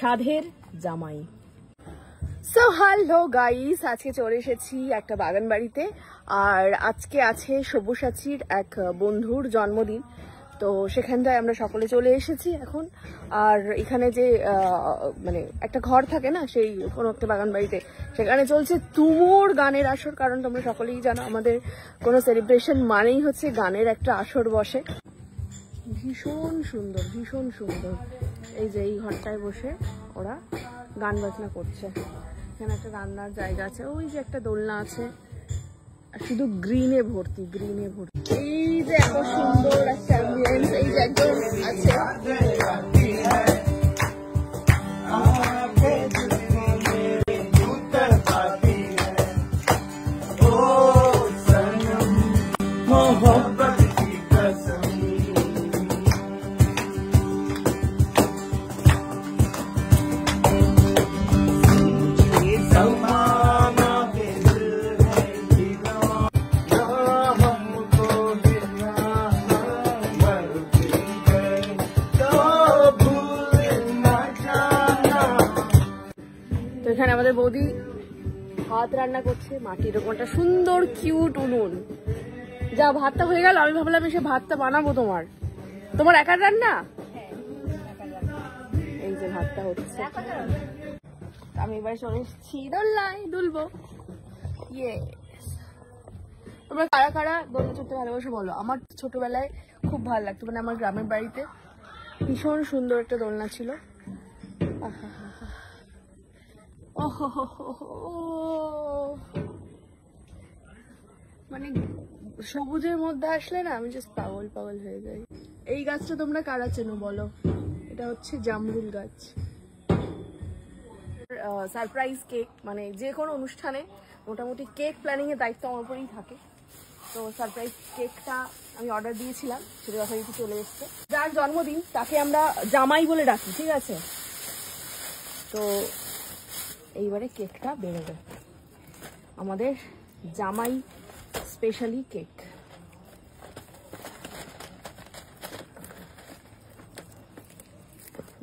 সাধের জামাই। So hello guys, আজকে চলে এসেছি একটা বাগান বাড়িতে। আর আজকে আছে সব্যসাচীর এক বন্ধুর জন্মদিন, তো সেখানটায় আমরা সকলে চলে এসেছি এখন। আর এখানে যে মানে একটা ঘর থাকে না, সেই কোনো একটা বাগান বাড়িতে, সেখানে চলছে তুমুর গানের আসর। কারণ তোমরা সকলেই জানো আমাদের কোনো সেলিব্রেশন মানেই হচ্ছে গানের একটা আসর বসে। ভীষণ সুন্দর, ভীষণ সুন্দর। এই যে এই ঘরটায় বসে ওরা গান বাজনা করছে। এখানে একটা রান্নার জায়গা আছে, ওই যে একটা দোলনা আছে, আর শুধু গ্রিনে ভর্তি, গ্রিনে ভর্তি। এই যে এত সুন্দর একটা অ্যাম্বিয়েন্স, এই যে একদম আছে। এখানে আমাদের বৌদি ভাত রান্না করছে, মাটির এরকম একটা সুন্দর কিউট উনুন। যা ভাতটা হয়ে গেল, আমি ভাবলাম এসে ভাতটা বানাবো। তোমার একার রান্না? এই যে ভাতটা হচ্ছে, আমি এবার চলে এসেছি দোলনায় দুলবো। ইয়ে, তোমরা কারা কারা দোলনা চড়তে ভালোবাসো বলো? আমার ছোটবেলায় খুব ভালো লাগতো, মানে আমার গ্রামের বাড়িতে ভীষণ সুন্দর একটা দোলনা ছিল। মানে সবুজের মধ্যে আসলে না আমি জাস্ট পাগল পাগল হয়ে যাই। এই গাছটা তোমরা কারা চেনো বলো? এটা হচ্ছে জামরুল গাছ। সারপ্রাইজ কেক, মানে যে কোনো অনুষ্ঠানে মোটামুটি কেক প্ল্যানিং এর দায়িত্ব আমার উপরেই থাকে। তো সারপ্রাইজ কেকটা আমি অর্ডার দিয়েছিলাম, সেটা যথারীতি চলে এসছে। যার জন্মদিন তাকে আমরা জামাই বলে ডাকি, ঠিক আছে? তো এইবারে কেকটা বেরোবে, আমাদের জামাই স্পেশালি কেক।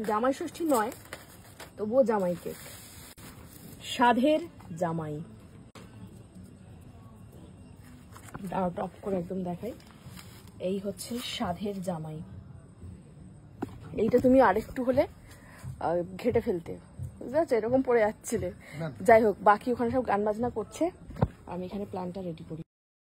জামাই ষষ্ঠী নয়, তবুও জামাই কেক। সাধের জামাই। দাঁড়াও, টপ করে একদম দেখাই। এই হচ্ছে সাধের জামাই। এইটা তুমি আরেকটু হলে ঘেটে ফেলতে, বুঝতে পারছো? এরকম পড়ে যাচ্ছিলে। যাই হোক, বাকি ওখানে সব গান বাজনা করছে, আমি এখানে প্ল্যানটা রেডি করি।